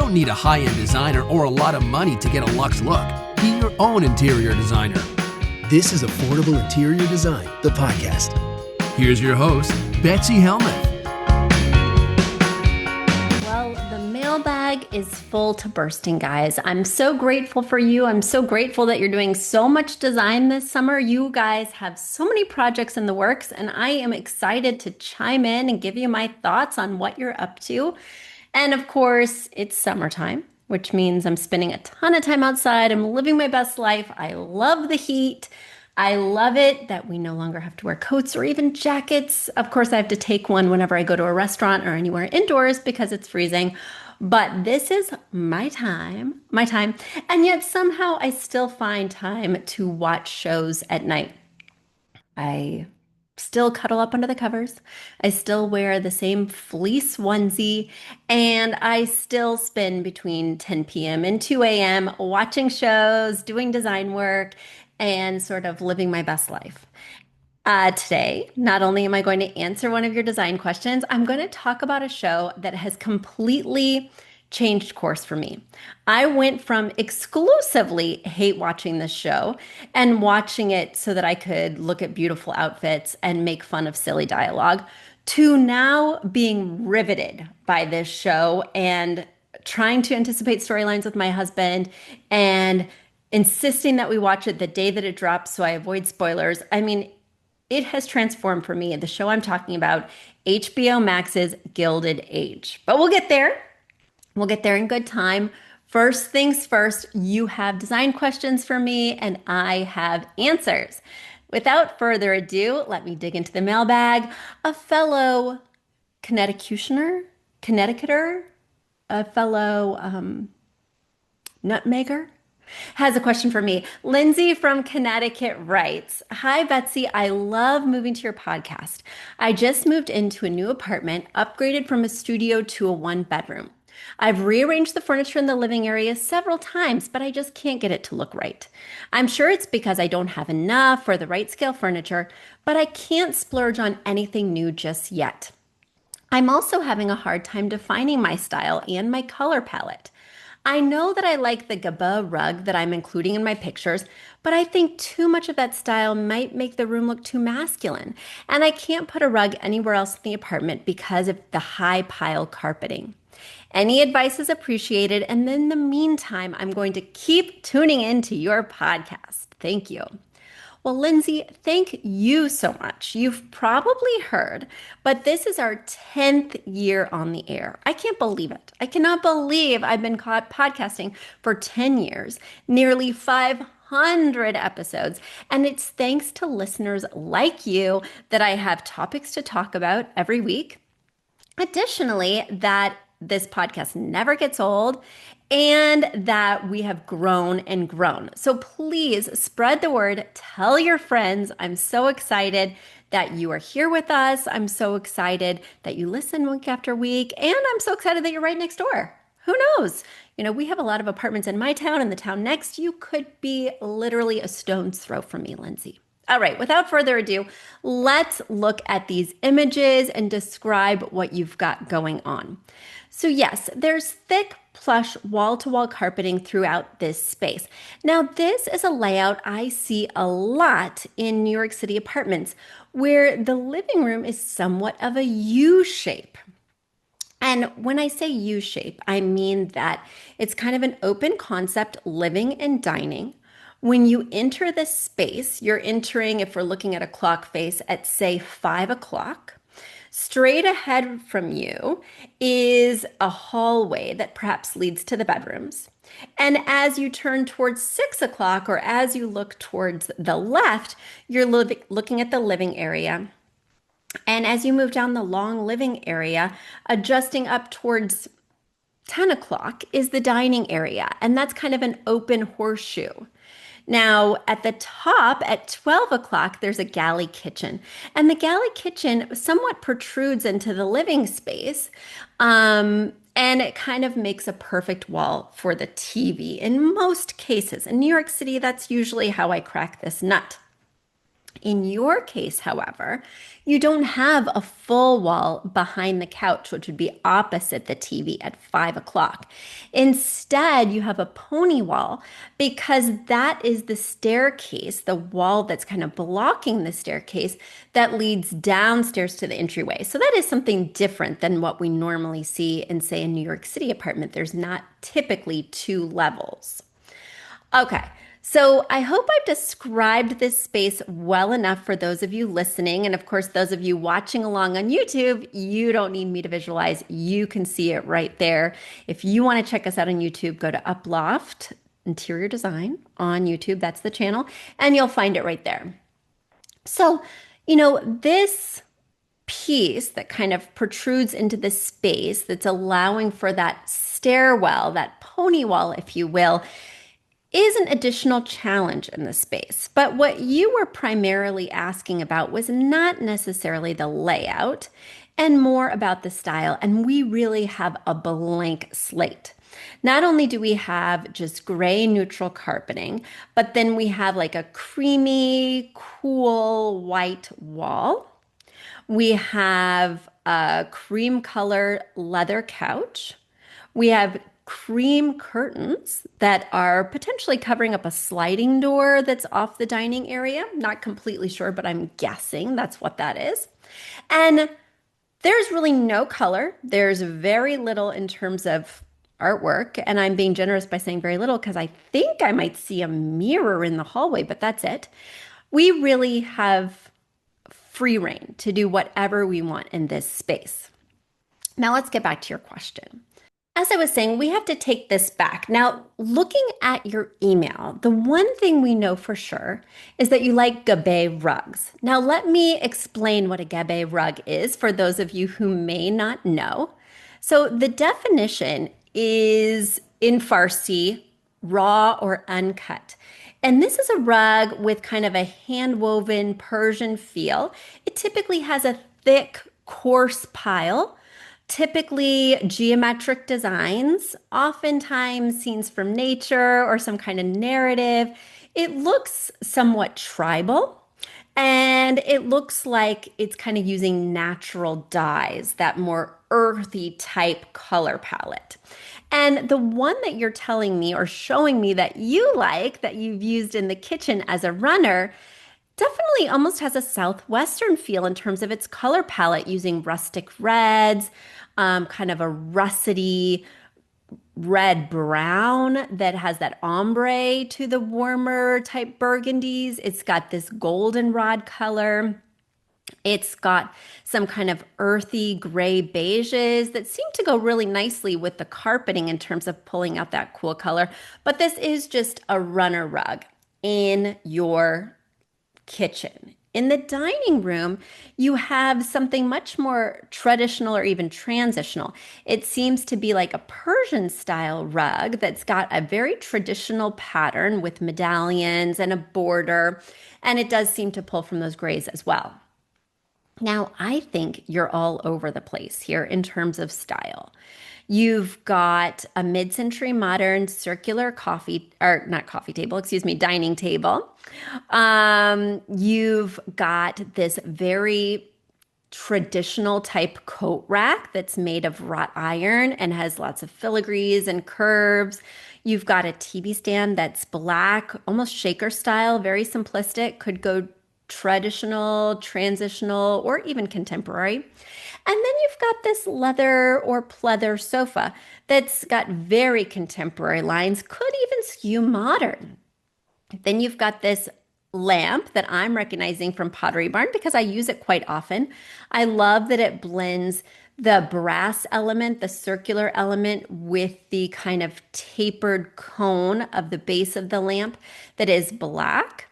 don't need a high-end designer or a lot of money to get a luxe look. Be your own interior designer. This is Affordable Interior Design, the podcast. Here's your host, Betsy Helmuth. Well, the mailbag is full to bursting, guys. I'm so grateful for you. I'm so grateful that you're doing so much design this summer. You guys have so many projects in the works, and I am excited to chime in and give you my thoughts on what you're up to. And of course, it's summertime, which means I'm spending a ton of time outside. I'm living my best life. I love the heat. I love it that we no longer have to wear coats or even jackets. Of course, I have to take one whenever I go to a restaurant or anywhere indoors because it's freezing. But this is my time. And yet somehow I still find time to watch shows at night. I still cuddle up under the covers. I still wear the same fleece onesie, and I still spend between 10 p.m. and 2 a.m. watching shows, doing design work, and sort of living my best life. Today, not only am I going to answer one of your design questions, I'm going to talk about a show that has completely changed course for me. I went from exclusively hate watching this show and watching it so that I could look at beautiful outfits and make fun of silly dialogue to now being riveted by this show and trying to anticipate storylines with my husband and insisting that we watch it the day that it drops so I avoid spoilers. I mean, it has transformed for me. The show I'm talking about, HBO Max's Gilded Age. But we'll get there. We'll get there in good time. First things first, you have design questions for me and I have answers. Without further ado, let me dig into the mailbag. A fellow Connecticuter, a fellow nutmegger, has a question for me. Lindsay from Connecticut writes, "Hi, Betsy. I love moving to your podcast. I just moved into a new apartment, upgraded from a studio to a one-bedroom. I've rearranged the furniture in the living area several times, but I just can't get it to look right. I'm sure it's because I don't have enough or the right scale furniture, but I can't splurge on anything new just yet. I'm also having a hard time defining my style and my color palette. I know that I like the Gabbeh rug that I'm including in my pictures, but I think too much of that style might make the room look too masculine, and I can't put a rug anywhere else in the apartment because of the high pile carpeting. Any advice is appreciated, and in the meantime, I'm going to keep tuning into your podcast. Thank you." Well, Lindsay, thank you so much. You've probably heard, but this is our 10th year on the air. I can't believe it. I cannot believe I've been podcasting for 10 years, nearly 500 episodes, and it's thanks to listeners like you that I have topics to talk about every week. Additionally, that this podcast never gets old and that we have grown and grown. So please spread the word, tell your friends. I'm so excited that you are here with us. I'm so excited that you listen week after week, and I'm so excited that you're right next door. Who knows? You know, we have a lot of apartments in my town and the town next. You could be literally a stone's throw from me, Lindsay. All right, without further ado, let's look at these images and describe what you've got going on. So yes, there's thick, plush wall-to-wall carpeting throughout this space. Now, this is a layout I see a lot in New York City apartments where the living room is somewhat of a U shape. And when I say U shape, I mean that it's kind of an open concept living and dining. When you enter this space, you're entering, if we're looking at a clock face, at say 5 o'clock. Straight ahead from you is a hallway that perhaps leads to the bedrooms. And as you turn towards 6 o'clock, or as you look towards the left, you're looking at the living area. And as you move down the long living area, adjusting up towards 10 o'clock is the dining area. And that's kind of an open horseshoe. Now, at the top, at 12 o'clock, there's a galley kitchen. And the galley kitchen somewhat protrudes into the living space. And it kind of makes a perfect wall for the TV in most cases. In New York City, that's usually how I crack this nut. In your case, however, you don't have a full wall behind the couch, which would be opposite the TV at 5 o'clock. Instead, you have a pony wall because that is the staircase, the wall that's kind of blocking the staircase that leads downstairs to the entryway. So that is something different than what we normally see in, say, a New York City apartment. There's not typically two levels. Okay, so I hope I've described this space well enough for those of you listening. And of course, those of you watching along on YouTube, you don't need me to visualize. You can see it right there. If you want to check us out on YouTube, go to Uploft Interior Design on YouTube. That's the channel, and you'll find it right there. So, this piece that kind of protrudes into the space that's allowing for that stairwell, that pony wall, if you will, is an additional challenge in the space. But what you were primarily asking about was not necessarily the layout and more about the style. And we really have a blank slate. Not only do we have just gray neutral carpeting, but then we have like a creamy, cool white wall. We have a cream color leather couch. We have cream curtains that are potentially covering up a sliding door that's off the dining area. Not completely sure, but I'm guessing that's what that is. And there's really no color. There's very little in terms of artwork. And I'm being generous by saying very little because I think I might see a mirror in the hallway, but that's it. We really have free reign to do whatever we want in this space. Now let's get back to your question. As I was saying, we have to take this back. Now, looking at your email, the one thing we know for sure is that you like Gabbeh rugs. Now, let me explain what a Gabbeh rug is for those of you who may not know. So the definition is in Farsi, raw or uncut. And this is a rug with kind of a hand-woven Persian feel. It typically has a thick, coarse pile, typically geometric designs, oftentimes scenes from nature or some kind of narrative. It looks somewhat tribal, and it looks like it's kind of using natural dyes, that more earthy type color palette. And the one that you're telling me or showing me that you like, that you've used in the kitchen as a runner, definitely almost has a Southwestern feel in terms of its color palette, using rustic reds, kind of a russety red brown that has that ombre to the warmer type burgundies. It's got this goldenrod color. It's got some kind of earthy gray beiges that seem to go really nicely with the carpeting in terms of pulling out that cool color. But this is just a runner rug in your kitchen. In the dining room, you have something much more traditional or even transitional. It seems to be like a Persian style rug that's got a very traditional pattern with medallions and a border, and it does seem to pull from those grays as well. Now, I think you're all over the place here in terms of style. You've got a mid-century modern circular dining table. You've got this very traditional type coat rack that's made of wrought iron and has lots of filigrees and curves. You've got a TV stand that's black, almost shaker style, very simplistic, could go traditional, transitional, or even contemporary. And then you've got this leather or pleather sofa that's got very contemporary lines, could even skew modern. Then you've got this lamp that I'm recognizing from Pottery Barn because I use it quite often. I love that it blends the brass element, the circular element, with the kind of tapered cone of the base of the lamp that is black.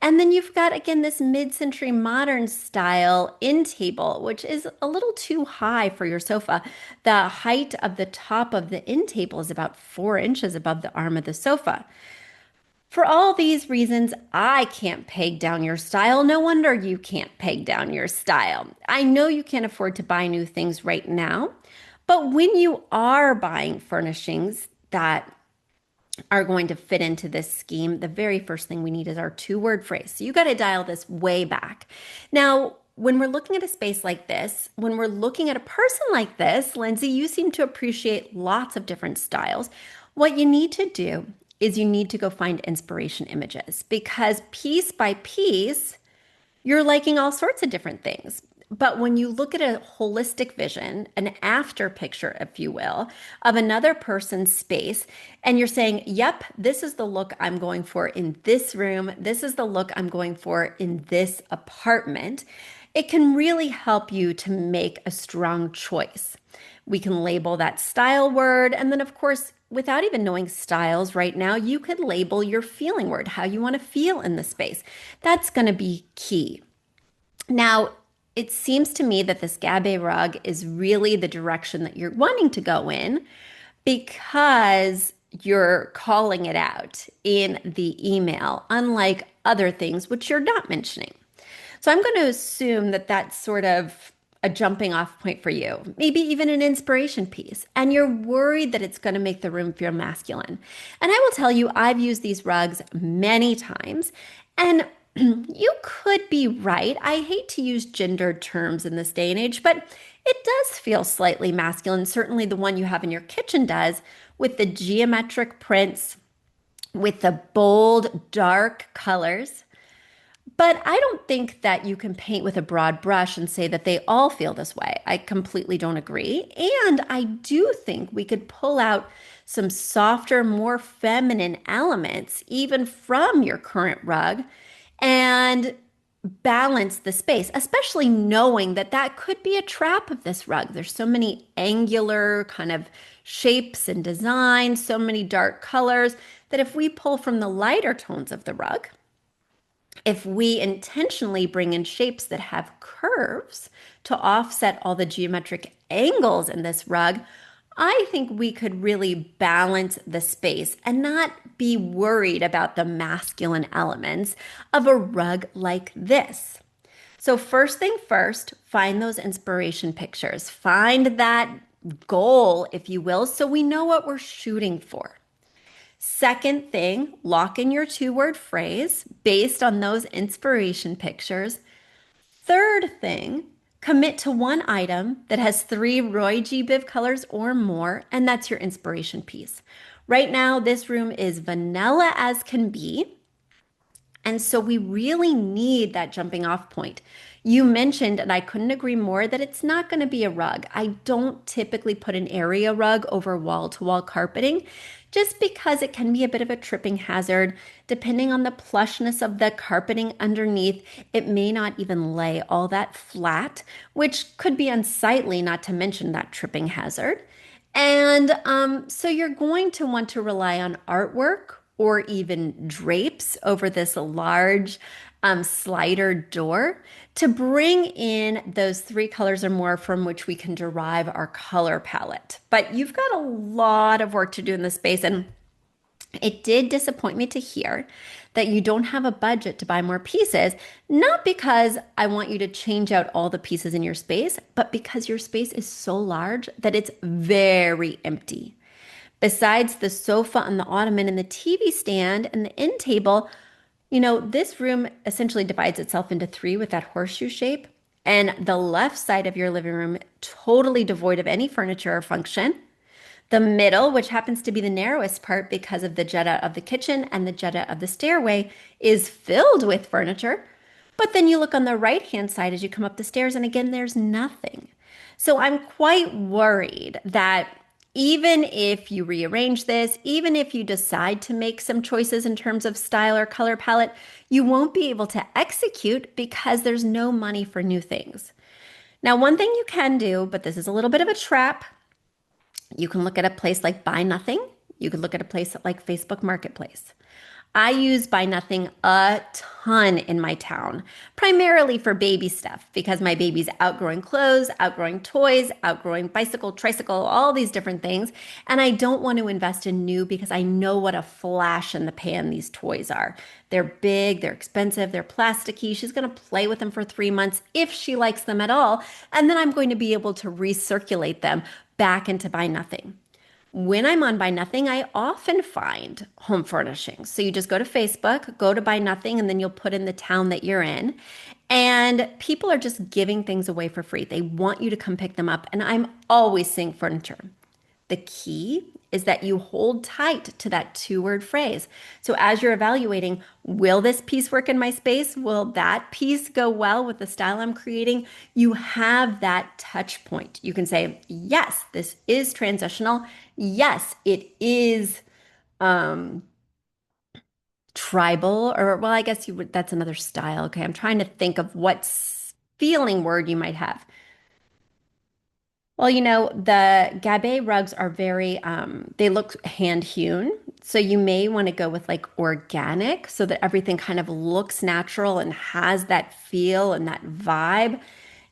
And then you've got, again, this mid-century modern style end table, which is a little too high for your sofa. The height of the top of the end table is about 4 inches above the arm of the sofa. For all these reasons, I can't peg down your style. No wonder you can't peg down your style. I know you can't afford to buy new things right now, but when you are buying furnishings that are going to fit into this scheme, the very first thing we need is our two-word phrase. So you got to dial this way back. Now, when we're looking at a space like this, when we're looking at a person like this, Lindsay, you seem to appreciate lots of different styles. What you need to do is you need to go find inspiration images, because piece by piece, you're liking all sorts of different things. But when you look at a holistic vision, an after picture, if you will, of another person's space, and you're saying, yep, this is the look I'm going for in this room, this is the look I'm going for in this apartment, it can really help you to make a strong choice. We can label that style word, and then of course, without even knowing styles right now, you could label your feeling word, how you want to feel in the space. That's going to be key. Now, it seems to me that this Gabbeh rug is really the direction that you're wanting to go in, because you're calling it out in the email, unlike other things which you're not mentioning. So I'm going to assume that that's sort of a jumping off point for you, maybe even an inspiration piece, and you're worried that it's going to make the room feel masculine. And I will tell you, I've used these rugs many times, and you could be right. I hate to use gendered terms in this day and age, but it does feel slightly masculine. Certainly the one you have in your kitchen does, with the geometric prints, with the bold, dark colors. But I don't think that you can paint with a broad brush and say that they all feel this way. I completely don't agree. And I do think we could pull out some softer, more feminine elements, even from your current rug, and balance the space, especially knowing that that could be a trap of this rug. There's so many angular kind of shapes and designs, so many dark colors, that if we pull from the lighter tones of the rug, if we intentionally bring in shapes that have curves to offset all the geometric angles in this rug, I think we could really balance the space and not be worried about the masculine elements of a rug like this. So first thing first, find those inspiration pictures. Find that goal, if you will, so we know what we're shooting for. Second thing, lock in your two-word phrase based on those inspiration pictures. Third thing, commit to one item that has 3 Roy G. Biv colors or more, and that's your inspiration piece. Right now, this room is vanilla as can be, and so we really need that jumping off point. You mentioned, and I couldn't agree more, that it's not going to be a rug. I don't typically put an area rug over wall-to-wall carpeting, just because it can be a bit of a tripping hazard. Depending on the plushness of the carpeting underneath, it may not even lay all that flat, which could be unsightly, not to mention that tripping hazard. And so you're going to want to rely on artwork or even drapes over this large slider door to bring in those 3 colors or more from which we can derive our color palette. But you've got a lot of work to do in this space, and it did disappoint me to hear that you don't have a budget to buy more pieces, not because I want you to change out all the pieces in your space, but because your space is so large that it's very empty. Besides the sofa and the ottoman and the TV stand and the end table, you know, this room essentially divides itself into 3 with that horseshoe shape, and the left side of your living room totally devoid of any furniture or function. The middle, which happens to be the narrowest part because of the jetta of the kitchen and the jetta of the stairway, is filled with furniture. But then you look on the right-hand side as you come up the stairs, and again, there's nothing. So I'm quite worried that even if you rearrange this, even if you decide to make some choices in terms of style or color palette, you won't be able to execute because there's no money for new things. Now, one thing you can do, but this is a little bit of a trap, you can look at a place like Buy Nothing. You could look at a place like Facebook Marketplace. I use Buy Nothing a ton in my town, primarily for baby stuff, because my baby's outgrowing clothes, outgrowing toys, outgrowing bicycle, tricycle, all these different things. And I don't want to invest in new because I know what a flash in the pan these toys are. They're big, they're expensive, they're plasticky. She's going to play with them for 3 months if she likes them at all. And then I'm going to be able to recirculate them back into Buy Nothing. When I'm on Buy Nothing, I often find home furnishings. So you just go to Facebook, go to Buy Nothing, and then you'll put in the town that you're in. And people are just giving things away for free. They want you to come pick them up. And I'm always seeing furniture. The key is that you hold tight to that two-word phrase. So as you're evaluating, will this piece work in my space? Will that piece go well with the style I'm creating? You have that touch point. You can say, yes, this is transitional. Yes, it is tribal, or well, I guess you would, that's another style. Okay, I'm trying to think of what feeling word you might have. Well, the Gabbeh rugs are very, they look hand hewn. So you may want to go with like organic so that everything kind of looks natural and has that feel and that vibe.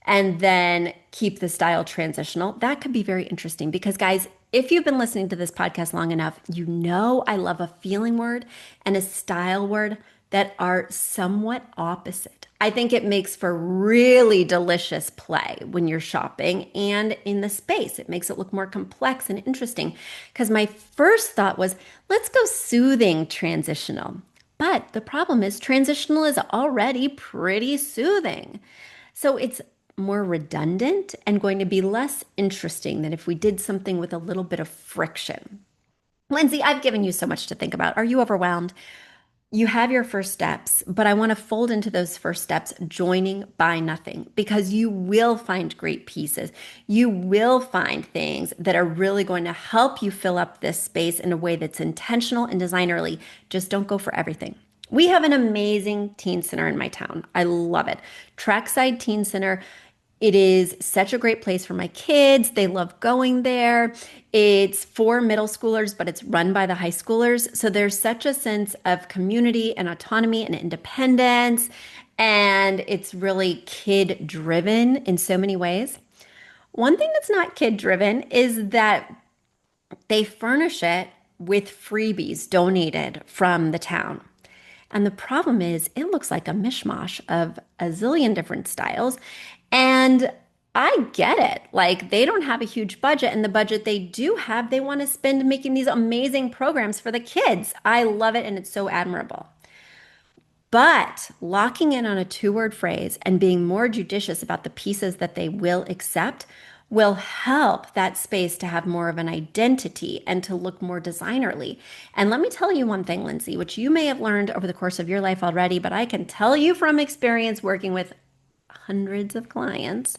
And then keep the style transitional. That could be very interesting because, guys, if you've been listening to this podcast long enough, you know I love a feeling word and a style word that are somewhat opposite. I think it makes for really delicious play when you're shopping and in the space. It makes it look more complex and interesting. Because my first thought was, let's go soothing transitional. But the problem is, transitional is already pretty soothing. So it's more redundant and going to be less interesting than if we did something with a little bit of friction. Lindsay, I've given you so much to think about. Are you overwhelmed? You have your first steps, but I want to fold into those first steps joining Buy Nothing because you will find great pieces. You will find things that are really going to help you fill up this space in a way that's intentional and designerly. Just don't go for everything. We have an amazing teen center in my town. I love it. Trackside Teen Center. It is such a great place for my kids. They love going there. It's for middle schoolers, but it's run by the high schoolers. So there's such a sense of community and autonomy and independence. And it's really kid driven in so many ways. One thing that's not kid driven is that they furnish it with freebies donated from the town. And the problem is, it looks like a mishmash of a zillion different styles. And I get it. Like, they don't have a huge budget, and the budget they do have, they want to spend making these amazing programs for the kids. I love it, and it's so admirable. But locking in on a two-word phrase and being more judicious about the pieces that they will accept will help that space to have more of an identity and to look more designerly. And let me tell you one thing, Lindsay, which you may have learned over the course of your life already, but I can tell you from experience working with hundreds of clients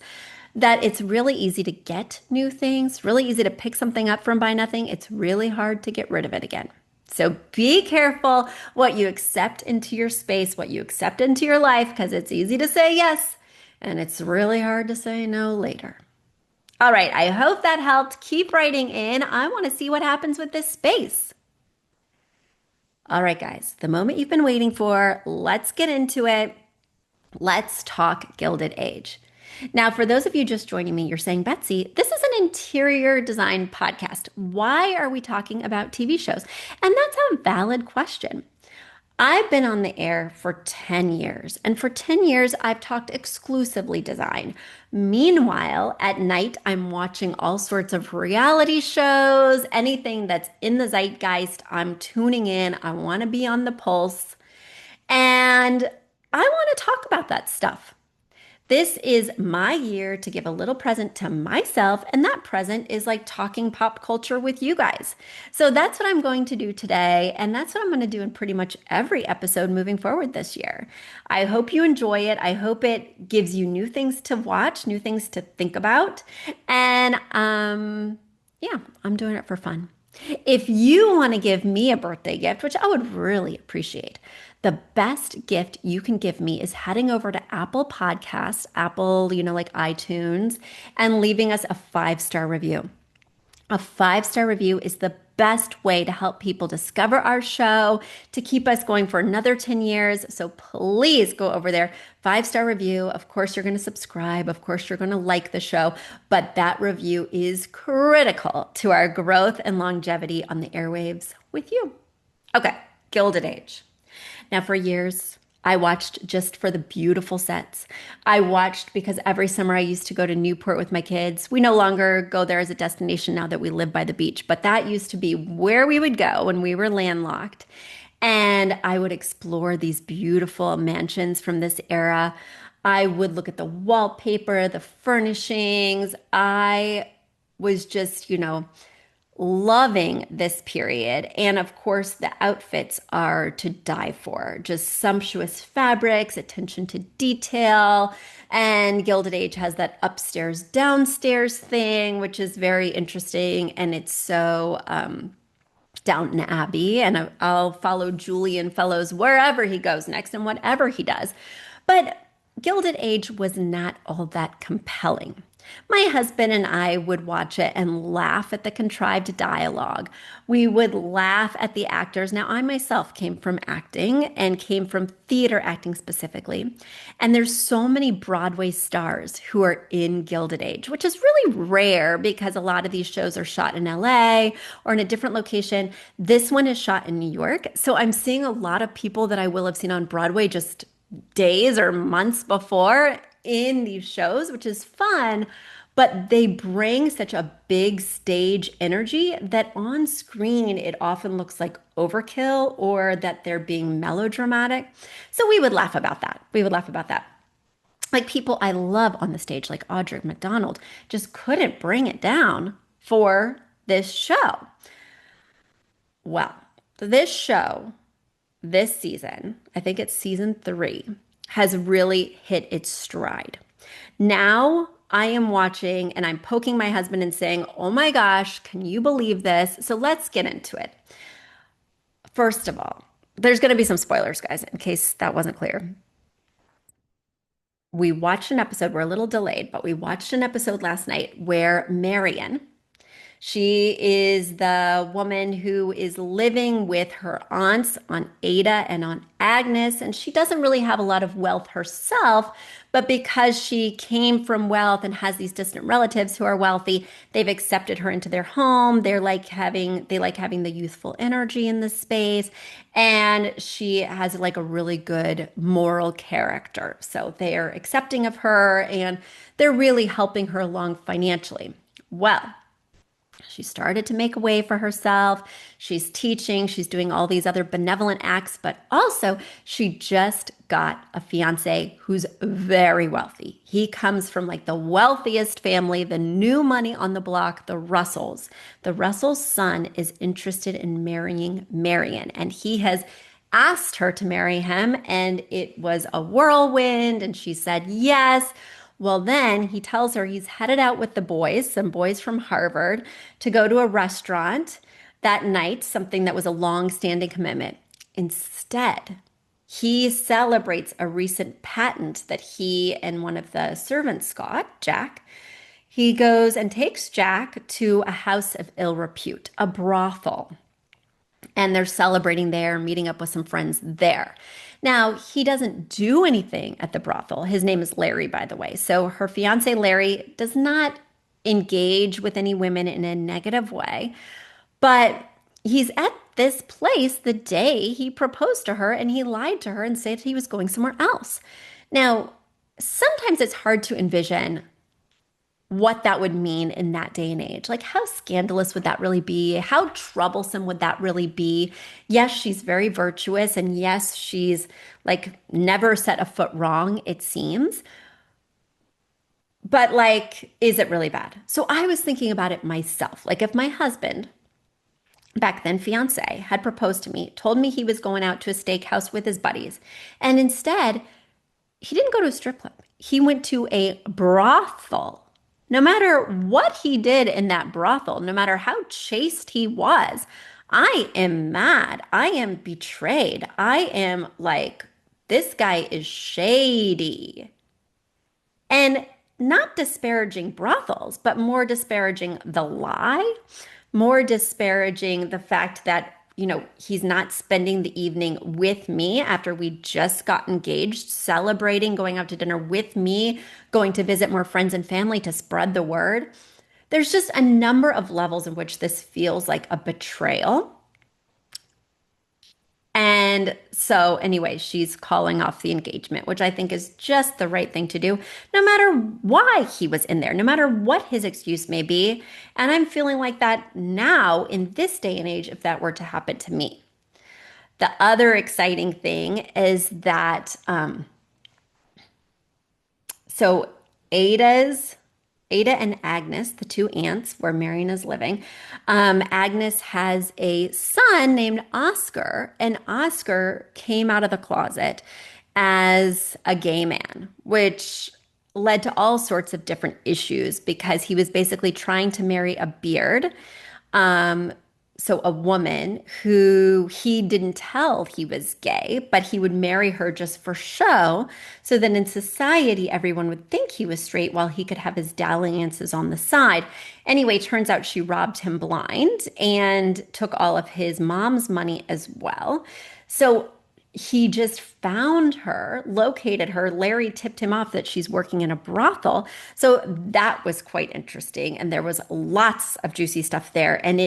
that it's really easy to get new things, really easy to pick something up from Buy Nothing. It's really hard to get rid of it again. So be careful what you accept into your space, what you accept into your life, because it's easy to say yes, and it's really hard to say no later. All right, I hope that helped. Keep writing in. I want to see what happens with this space. All right, guys, the moment you've been waiting for, let's get into it. Let's talk Gilded Age. Now, for those of you just joining me, you're saying, Betsy, this is an interior design podcast. Why are we talking about TV shows? And that's a valid question. I've been on the air for 10 years, and for 10 years, I've talked exclusively design. Meanwhile, at night, I'm watching all sorts of reality shows, anything that's in the zeitgeist. I'm tuning in. I want to be on the pulse, and I want to talk about that stuff. This is my year to give a little present to myself, and that present is like talking pop culture with you guys. So that's what I'm going to do today, and that's what I'm going to do in pretty much every episode moving forward this year. I hope you enjoy it. I hope it gives you new things to watch, new things to think about, and yeah, I'm doing it for fun. If you want to give me a birthday gift, which I would really appreciate, the best gift you can give me is heading over to Apple Podcasts, Apple, like iTunes, and leaving us a 5-star review. A 5-star review is the best way to help people discover our show, to keep us going for another 10 years. So please go over there. 5-star review. Of course, you're going to subscribe. Of course, you're going to like the show. But that review is critical to our growth and longevity on the airwaves with you. Okay, Gilded Age. Now, for years, I watched just for the beautiful sets. I watched because every summer I used to go to Newport with my kids. We no longer go there as a destination now that we live by the beach, but that used to be where we would go when we were landlocked. And I would explore these beautiful mansions from this era. I would look at the wallpaper, the furnishings. I was just, loving this period. And of course, the outfits are to die for. Just sumptuous fabrics, attention to detail. And Gilded Age has that upstairs, downstairs thing, which is very interesting. And it's so Downton Abbey. And I'll follow Julian Fellows wherever he goes next and whatever he does. But Gilded Age was not all that compelling. My husband and I would watch it and laugh at the contrived dialogue. We would laugh at the actors. Now, I myself came from acting and came from theater acting specifically. And there's so many Broadway stars who are in Gilded Age, which is really rare because a lot of these shows are shot in LA or in a different location. This one is shot in New York. So I'm seeing a lot of people that I will have seen on Broadway just days or months before in these shows, which is fun, but they bring such a big stage energy that on screen it often looks like overkill or that they're being melodramatic. So we would laugh about that. We would laugh about that. Like people I love on the stage, like Audra McDonald, just couldn't bring it down for this show. Well, this show, this season, I think it's season 3, has really hit its stride. Now I am watching and I'm poking my husband and saying, oh my gosh, can you believe this? So let's get into it. First of all, there's going to be some spoilers, guys, in case that wasn't clear. We watched an episode, we're a little delayed, but we watched an episode last night where Marion, she is the woman who is living with her aunts on Ada and on Agnes, and she doesn't really have a lot of wealth herself, but because she came from wealth and has these distant relatives who are wealthy, they've accepted her into their home. They like having the youthful energy in the space, and she has like a really good moral character. So they are accepting of her and they're really helping her along financially. Well, she started to make a way for herself. She's teaching, she's doing all these other benevolent acts, but also she just got a fiance who's very wealthy. He comes from like the wealthiest family, the new money on the block, the Russells. The Russells' son is interested in marrying Marion, and he has asked her to marry him, and it was a whirlwind, and she said yes. Well, then he tells her he's headed out with the boys, some boys from Harvard, to go to a restaurant that night, something that was a long-standing commitment. Instead, he celebrates a recent patent that he and one of the servants got, Jack. He goes and takes Jack to a house of ill repute, a brothel. And they're celebrating there, meeting up with some friends there. Now, he doesn't do anything at the brothel. His name is Larry, by the way. So her fiance, Larry, does not engage with any women in a negative way. But he's at this place the day he proposed to her, and he lied to her and said he was going somewhere else. Now, sometimes it's hard to envision what that would mean in that day and age. Like, how scandalous would that really be? How troublesome would that really be? Yes, she's very virtuous, and yes, she's like never set a foot wrong, it seems. But like, is it really bad? So I was thinking about it myself. Like, if my husband, back then fiance, had proposed to me, told me he was going out to a steakhouse with his buddies, and instead, he didn't go to a strip club. He went to a brothel. No matter what he did in that brothel, no matter how chaste he was, I am mad. I am betrayed. I am like, this guy is shady. And not disparaging brothels, but more disparaging the lie, more disparaging the fact that he's not spending the evening with me after we just got engaged, celebrating, going out to dinner with me, going to visit more friends and family to spread the word. There's just a number of levels in which this feels like a betrayal. And And so anyway, she's calling off the engagement, which I think is just the right thing to do, no matter why he was in there, no matter what his excuse may be. And I'm feeling like that now in this day and age, if that were to happen to me. The other exciting thing is that, so Ada and Agnes, the two aunts where Marion is living, Agnes has a son named Oscar, and Oscar came out of the closet as a gay man, which led to all sorts of different issues because he was basically trying to marry a beard. So a woman who he didn't tell he was gay, but he would marry her just for show. So then in society, everyone would think he was straight while he could have his dalliances on the side. Anyway, turns out she robbed him blind and took all of his mom's money as well. So he just found her, located her. Larry tipped him off that she's working in a brothel. So that was quite interesting. And there was lots of juicy stuff there. And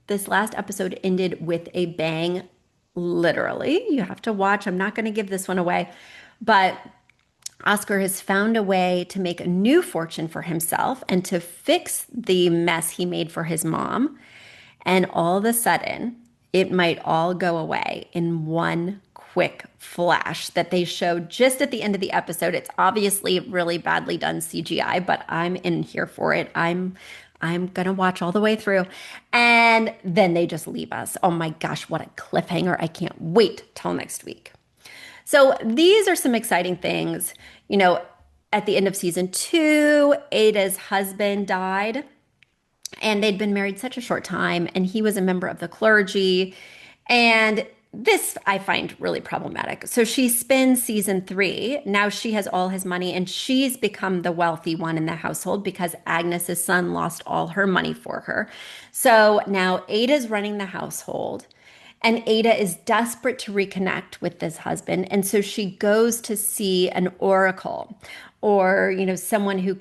this last episode ended with a bang, literally. You have to watch. I'm not going to give this one away. But Oscar has found a way to make a new fortune for himself and to fix the mess he made for his mom. And all of a sudden, it might all go away in one quick flash that they showed just at the end of the episode. It's obviously really badly done CGI, but I'm in here for it. I'm going to watch all the way through. And then they just leave us. Oh my gosh, what a cliffhanger. I can't wait till next week. So these are some exciting things. You know, at the end of season 2, Ada's husband died. And they'd been married such a short time, and he was a member of the clergy. And this I find really problematic. So she spends season 3. Now she has all his money, and she's become the wealthy one in the household because Agnes's son lost all her money for her. So now Ada's running the household, and Ada is desperate to reconnect with this husband. And so she goes to see an oracle, or, you know, someone who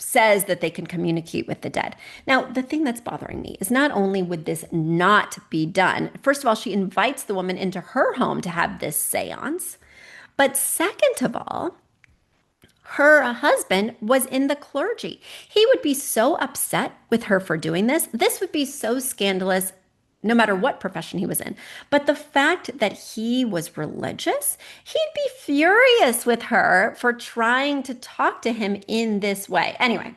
says that they can communicate with the dead. Now, the thing that's bothering me is not only would this not be done, first of all, she invites the woman into her home to have this seance, but second of all, her husband was in the clergy. He would be so upset with her for doing this. This would be so scandalous no matter what profession he was in. But the fact that he was religious, he'd be furious with her for trying to talk to him in this way. Anyway,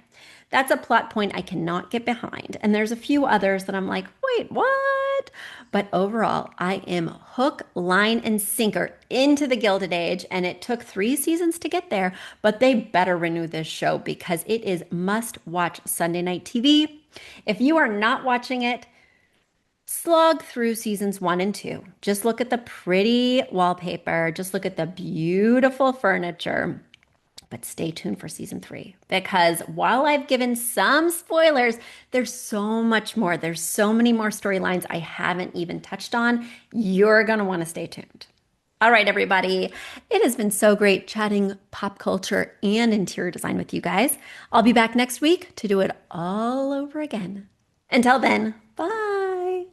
that's a plot point I cannot get behind. And there's a few others that I'm like, wait, what? But overall, I am hook, line, and sinker into the Gilded Age. And it took 3 seasons to get there, but they better renew this show because it is must-watch Sunday night TV. If you are not watching it, slog through seasons 1 and 2. Just look at the pretty wallpaper. Just look at the beautiful furniture. But stay tuned for season 3 because while I've given some spoilers, there's so much more. There's so many more storylines I haven't even touched on. You're going to want to stay tuned. All right, everybody. It has been so great chatting pop culture and interior design with you guys. I'll be back next week to do it all over again. Until then, bye.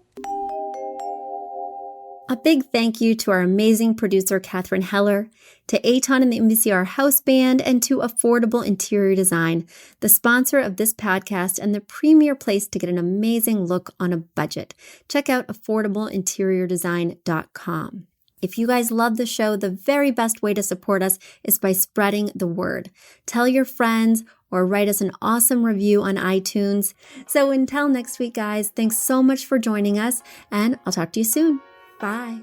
A big thank you to our amazing producer, Catherine Heller, to Aton and the MVCR House Band, and to Affordable Interior Design, the sponsor of this podcast and the premier place to get an amazing look on a budget. Check out affordableinteriordesign.com. If you guys love the show, the very best way to support us is by spreading the word. Tell your friends or write us an awesome review on iTunes. So until next week, guys, thanks so much for joining us, and I'll talk to you soon. Bye.